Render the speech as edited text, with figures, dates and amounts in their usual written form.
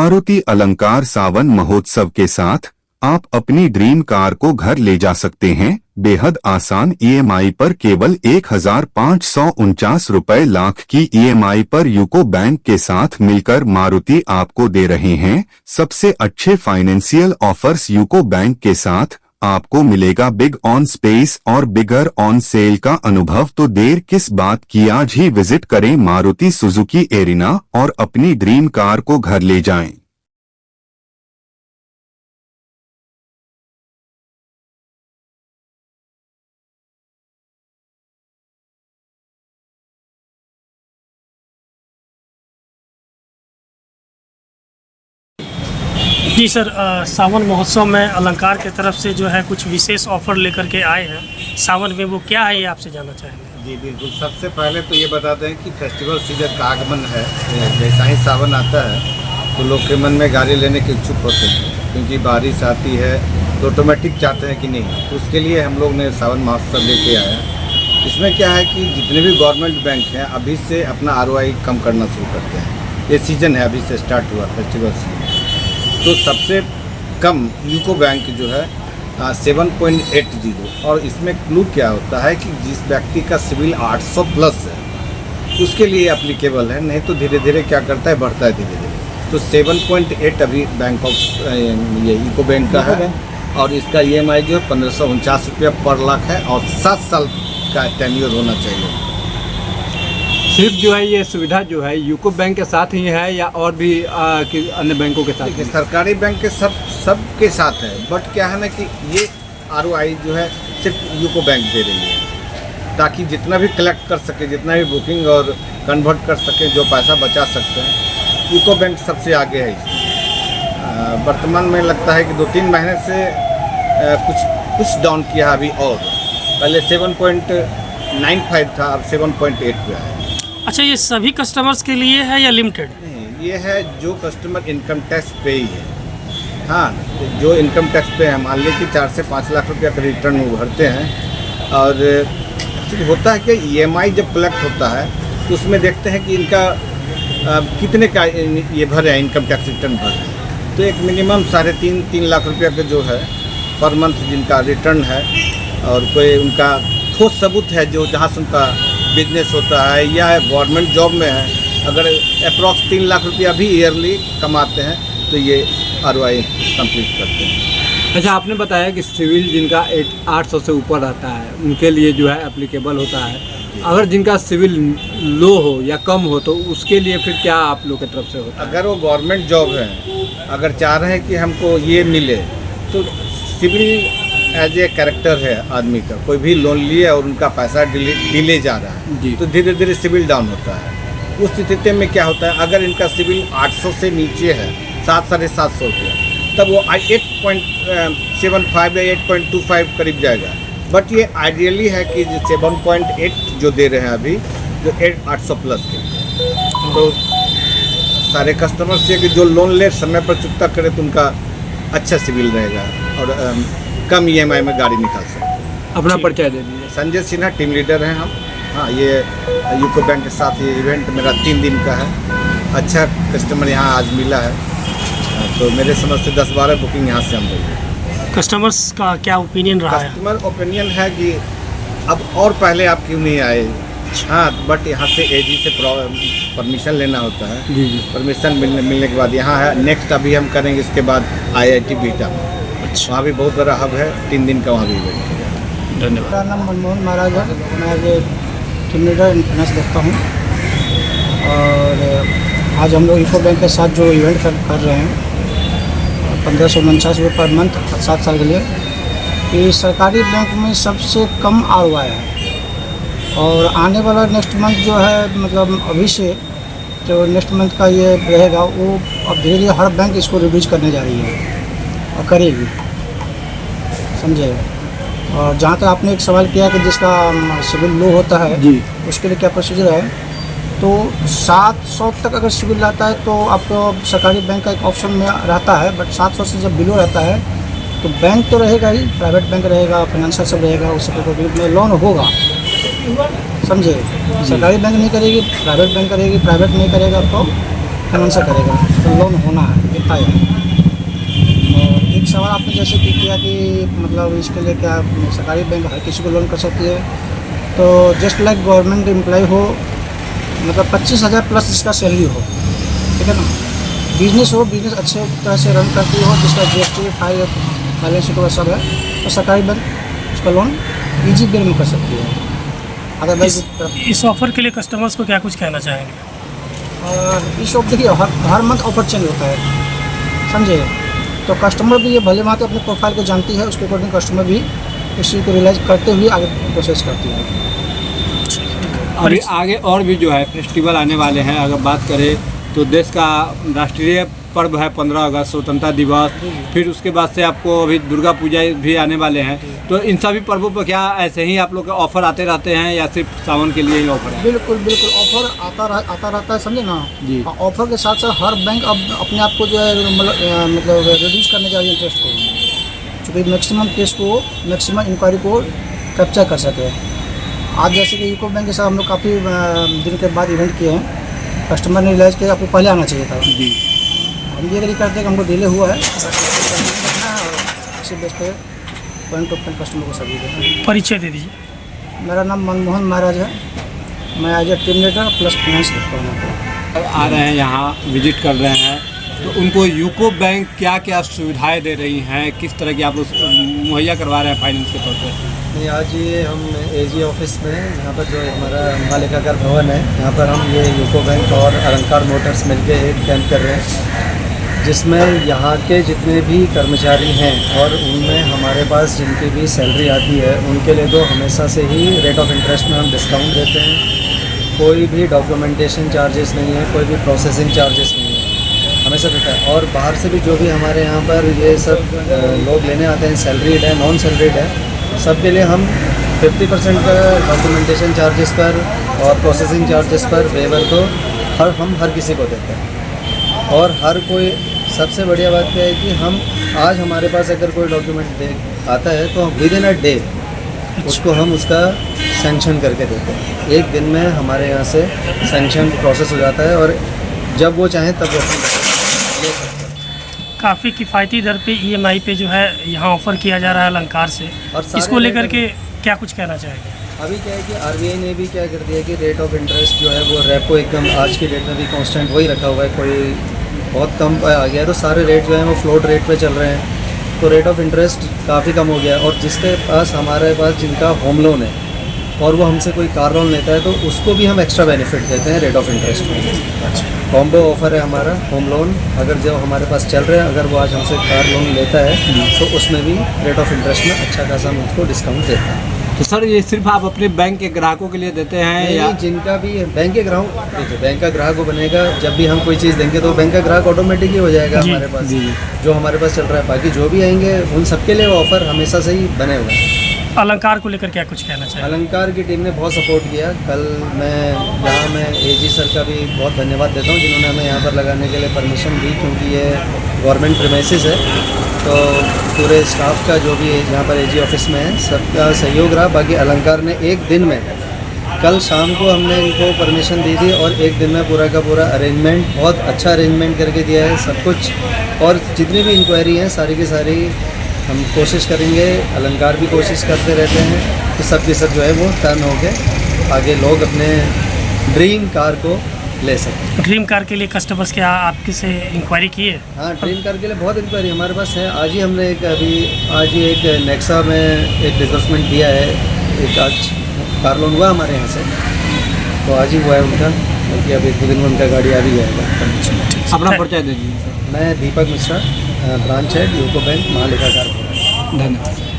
मारुति अलंकार सावन महोत्सव के साथ आप अपनी ड्रीम कार को घर ले जा सकते हैं बेहद आसान ईएमआई पर केवल 1,549 रुपए लाख की ईएमआई पर यूको बैंक के साथ मिलकर मारुति आपको दे रहे हैं सबसे अच्छे फाइनेंशियल ऑफर्स। यूको बैंक के साथ आपको मिलेगा बिग ऑन स्पेस और बिगर ऑन सेल का अनुभव। तो देर किस बात की, आज ही विजिट करें मारुति सुजुकी एरिना और अपनी ड्रीम कार को घर ले जाएं। जी सर, सावन महोत्सव में अलंकार की तरफ से जो है कुछ विशेष ऑफर लेकर के आए हैं सावन में, वो क्या है ये आपसे जानना चाहेंगे। जी बिल्कुल, सबसे पहले तो ये बताते हैं कि फेस्टिवल सीजन का आगमन है। जैसा ही सावन आता है तो लोग के मन में गाड़ी लेने के इच्छुक होते हैं, क्योंकि बारिश आती है तो ऑटोमेटिक चाहते हैं कि नहीं। तो उसके लिए हम लोग ने सावन महोत्सव लेके आया। इसमें क्या है कि जितने भी गवर्नमेंट बैंक हैं अभी से अपना ROI कम करना शुरू करते हैं। ये सीज़न है, अभी से स्टार्ट हुआ फेस्टिवल सीजन। तो सबसे कम यूको बैंक जो है 7.80, और इसमें क्लू क्या होता है कि जिस व्यक्ति का सिविल 800 प्लस है उसके लिए एप्लीकेबल है, नहीं तो धीरे धीरे क्या करता है, बढ़ता है धीरे धीरे। तो 7.8 अभी बैंक ऑफ ये यूको बैंक का है, और इसका EMI जो है 1,549 रुपया पर लाख है, और 7 साल का टेन्योर होना चाहिए। सिर्फ जो है ये सुविधा जो है यूको बैंक के साथ ही है या और भी अन्य बैंकों के साथ? देखिए, सरकारी बैंक के सब के साथ है, बट क्या है ना कि ये ROI जो है सिर्फ यूको बैंक दे रही है, ताकि जितना भी कलेक्ट कर सके, जितना भी बुकिंग और कन्वर्ट कर सके, जो पैसा बचा सकते हैं, यूको बैंक सबसे आगे है इसमें। वर्तमान में लगता है कि 2-3 महीने से कुछ डाउन किया अभी, और पहले 7.95 था, अब 7.8 पे है। अच्छा, ये सभी कस्टमर्स के लिए है या लिमिटेड? नहीं, ये है जो कस्टमर इनकम टैक्स पे ही है। हाँ, जो इनकम टैक्स पे है, मान लीजिए कि 4 से 5 लाख रुपया का रिटर्न वो भरते हैं। और होता है कि EMI जब कलेक्ट होता है तो उसमें देखते हैं कि इनका कितने का ये भरे हैं, इनकम टैक्स रिटर्न भरे हैं। तो एक मिनिमम 3.5 लाख रुपया का जो है पर मंथ जिनका रिटर्न है, और कोई उनका ठोस सबूत है जो जहाँ से उनका बिजनेस होता है या गवर्नमेंट जॉब में है, अगर अप्रॉक्स 3 लाख रुपया भी ईयरली कमाते हैं तो ये ROI कंप्लीट करते हैं। अच्छा, आपने बताया कि सिविल जिनका 800 से ऊपर रहता है उनके लिए जो है एप्लीकेबल होता है। अगर जिनका सिविल लो हो या कम हो तो उसके लिए फिर क्या आप लोग की तरफ से होता है? अगर वो गवर्नमेंट जॉब है, अगर चाह रहे हैं कि हमको ये मिले, तो सिविल एज ए कैरेक्टर है आदमी का। कोई भी लोन लिए और उनका पैसा डिले जा रहा है तो धीरे धीरे सिविल डाउन होता है। उस स्थिति में क्या होता है, अगर इनका सिविल 800 से नीचे है, 700-750 रुपया, तब वो 8.75 या 8.25 करीब जाएगा। बट ये आइडियली है कि 7.8 जो दे रहे हैं अभी, जो 800 प्लस के, तो सारे कस्टमर्स ये कि जो लोन ले समय पर चुकता करे तो उनका अच्छा सिविल रहेगा और कम EMI में गाड़ी निकाल सकते हैं। अपना परिचय दे दीजिए। संजय सिन्हा, टीम लीडर हैं हम। हाँ, ये यूको बैंक के साथ ये इवेंट मेरा 3 दिन का है। अच्छा कस्टमर यहाँ आज मिला है, तो मेरे समझ से 10-12 बुकिंग यहाँ से हम लोग। कस्टमर्स का क्या ओपिनियन रहा है? कस्टमर ओपिनियन है कि अब और पहले आप क्यों नहीं आए। हाँ, बट यहाँ से AG से परमिशन लेना होता है। जी। परमिशन मिलने के बाद यहाँ है। नेक्स्ट अभी हम करेंगे इसके बाद IIT बीटा में। अच्छा, वहाँ भी बहुत बड़ा हब है, 3 दिन का वहाँ भी इवेंट। धन्यवाद। मेरा नाम मनमोहन महाराज है, मैं ये टीम लीडर इंटरनेस देखता हूँ। और आज हम लोग यूको बैंक के साथ जो इवेंट कर रहे हैं 1,549 रुपये पर मंथ 7 साल के लिए, ये सरकारी बैंक में सबसे कम ROI है। और आने वाला नेक्स्ट मंथ जो है, मतलब अभी से जो नेक्स्ट मंथ का ये रहेगा, वो अब धीरे धीरे हर बैंक इसको रिड्यूस करने जा रही है और करेगी, समझे। और जहाँ तक आपने एक सवाल किया कि जिसका सिविल लो होता है जी, उसके लिए क्या प्रोसीजर है, तो 700 तक अगर सिविल आता है तो आपको सरकारी बैंक का एक ऑप्शन में रहता है। बट 700 से जब बिलो रहता है तो बैंक तो रहेगा ही, प्राइवेट बैंक रहेगा, फाइनेंशियल सब रहेगा, उससे लोन होगा, समझे। सरकारी बैंक नहीं करेगी, प्राइवेट बैंक करेगी, प्राइवेट नहीं करेगा तो फाइनेंस करेगा, तो लोन होना है, इतना ही है। और एक सवाल आपने जैसे कि किया कि मतलब इसके लिए क्या सरकारी बैंक हर किसी को लोन कर सकती है, तो जस्ट लाइक गवर्नमेंट एम्प्लॉय हो, मतलब 25,000 प्लस जिसका सैलरी हो, ठीक है ना, बिजनेस हो, बिजनेस अच्छे तरह से रन करती हो, जिसका GST बैलेंस शीट सब है, तो सरकारी बैंक उसका लोन ईजी वे में कर सकती है। अदरवाइज इस ऑफ़र के लिए कस्टमर्स को क्या कुछ कहना चाहेंगे? इस ऑफ देखिए हर मंथ ऑफर चेंज होता है, समझे, तो कस्टमर भी ये भले बात अपने प्रोफाइल को जानती है, उसके अकॉर्डिंग कस्टमर भी उसी को रियलाइज करते हुए आगे प्रोसेस करती है। अभी आगे और भी जो है फेस्टिवल आने वाले हैं, अगर बात करें तो देश का राष्ट्रीय पर्व है 15 अगस्त स्वतंत्रता दिवस, फिर उसके बाद से आपको अभी दुर्गा पूजा भी आने वाले हैं, तो इन सभी पर्वों पर क्या ऐसे ही आप लोग के ऑफर आते रहते हैं या सिर्फ सावन के लिए ही ऑफर है? बिल्कुल बिल्कुल ऑफर आता रहता है, समझे ना जी। ऑफर के साथ साथ हर बैंक अब अपने आप को जो है मतलब रिड्यूस करने जा रही है इंटरेस्ट को, चूँकि मैक्सिमम केस को, मैक्सिमम इंक्वायरी को कैप्चर कर सके। आज जैसे कि यूको बैंक के साथ हम लोग काफ़ी दिन के बाद इवेंट किए हैं, कस्टमर ने रियलाइज़ किया आपको पहले आना चाहिए था जी। हम ये नहीं करते कि हमको डिले हुआ है, इसी बेस पे पॉइंट टू पॉइंट कस्टमर को सर्विस देते हैं। परिचय दे दीजिए। मेरा नाम मनमोहन महाराज है, मैं as a team leader plus finance करता हूँ। आ रहे हैं यहाँ विजिट कर रहे हैं, तो उनको यूको बैंक क्या क्या सुविधाएं दे रही हैं, किस तरह की आप लोग मुहैया करवा रहे हैं फाइनेंस के तौर पर? नहीं, आज ये हम AG ऑफिस में, यहाँ पर जो हमारा मालिकाकार भवन है, यहाँ पर हम ये यूको बैंक और अलंकार मोटर्स मिलके एक कैंप कर रहे हैं, जिसमें यहाँ के जितने भी कर्मचारी हैं और उनमें हमारे पास जिनकी भी सैलरी आती है, उनके लिए तो हमेशा से ही रेट ऑफ इंटरेस्ट में हम डिस्काउंट देते हैं। कोई भी डॉक्यूमेंटेशन चार्जेस नहीं है, कोई भी प्रोसेसिंग चार्जेस नहीं है, हमेशा देता है। और बाहर से भी जो भी हमारे यहाँ पर ये सब लोग लेने आते हैं, सैलरीड है, नॉन सैलरीड है, सबके लिए हम 50% का डॉक्यूमेंटेशन चार्जेस पर और प्रोसेसिंग चार्जेस पर वेवर तो हम हर किसी को देते हैं। और हर कोई, सबसे बढ़िया बात क्या है कि हम आज हमारे पास अगर कोई डॉक्यूमेंट आता है तो विद इन अ डे उसको हम उसका सैंक्शन करके देते हैं। एक दिन में हमारे यहाँ से सैंक्शन प्रोसेस हो जाता है और जब वो चाहें तब वो ले सकते हैं। काफ़ी किफ़ायती दर पे EMI पे जो है यहाँ ऑफ़र किया जा रहा है अलंकार से, और सारे इसको लेकर रेट के क्या कुछ कहना चाहेंगे? अभी क्या है कि RBI ने भी क्या कर दिया कि रेट ऑफ इंटरेस्ट जो है वो रेपो एकदम आज की डेट में भी कांस्टेंट वही रखा हुआ है, कोई बहुत कम आ गया, तो सारे रेट जो हैं वो फ्लोट रेट पे चल रहे हैं, तो रेट ऑफ इंटरेस्ट काफ़ी कम हो गया। और जिसके पास, हमारे पास जिनका होम लोन है और वो हमसे कोई कार लोन लेता है, तो उसको भी हम एक्स्ट्रा बेनिफिट देते हैं रेट ऑफ इंटरेस्ट में। कॉम्बो ऑफर है हमारा होम लोन, अगर जो हमारे पास चल रहे हैं, अगर वो आज हमसे कार लोन लेता है तो उसमें भी रेट ऑफ इंटरेस्ट में अच्छा खासा हम उसको डिस्काउंट देते हैं। तो सर ये सिर्फ आप अपने बैंक के ग्राहकों के लिए देते हैं या? नहीं, जिनका भी बैंक के ग्राहक, देखिए बैंक का ग्राहक वो बनेगा, जब भी हम कोई चीज़ देंगे तो बैंक का ग्राहक ऑटोमेटिक ही हो जाएगा हमारे पास, जो हमारे पास चल रहा है। बाकी जो भी आएंगे उन सबके लिए ऑफर हमेशा से ही बने हुए हैं। अलंकार को लेकर क्या कुछ कहना चाहिए? अलंकार की टीम ने बहुत सपोर्ट किया। कल मैं AG सर का भी बहुत धन्यवाद देता हूँ, जिन्होंने हमें यहाँ पर लगाने के लिए परमिशन दी, क्योंकि ये गवर्नमेंट प्रीमाइसेस है, तो पूरे स्टाफ का जो भी यहाँ पर AG ऑफिस में है सबका सहयोग रहा। बाकी अलंकार ने एक दिन में, कल शाम को हमने इनको परमिशन दी थी और एक दिन में पूरा का पूरा अरेंजमेंट, बहुत अच्छा अरेंजमेंट करके दिया है सब कुछ। और जितनी भी इंक्वायरी हैं सारी की सारी हम कोशिश करेंगे, अलंकार भी कोशिश करते रहते हैं कि सब के सब जो है वो टर्न हो के आगे लोग अपने ड्रीम कार को ले सकें। ड्रीम कार के लिए कस्टमर्स क्या आपके से इंक्वायरी की है? हाँ, ड्रीम कार के लिए बहुत इंक्वायरी हमारे पास है। आज ही हमने आज ही एक नेक्सा में एक डिसबर्समेंट दिया है, एक आज कार लोन हुआ हमारे यहाँ से, तो आज ही हुआ है उनका, क्योंकि अब 1-2 दिन में उनका गाड़ी आ भी जाएगा। अपना परिचय दे दीजिए। मैं Deepak Mishra, branch head UCO bank महालेखाकार। धन्यवाद।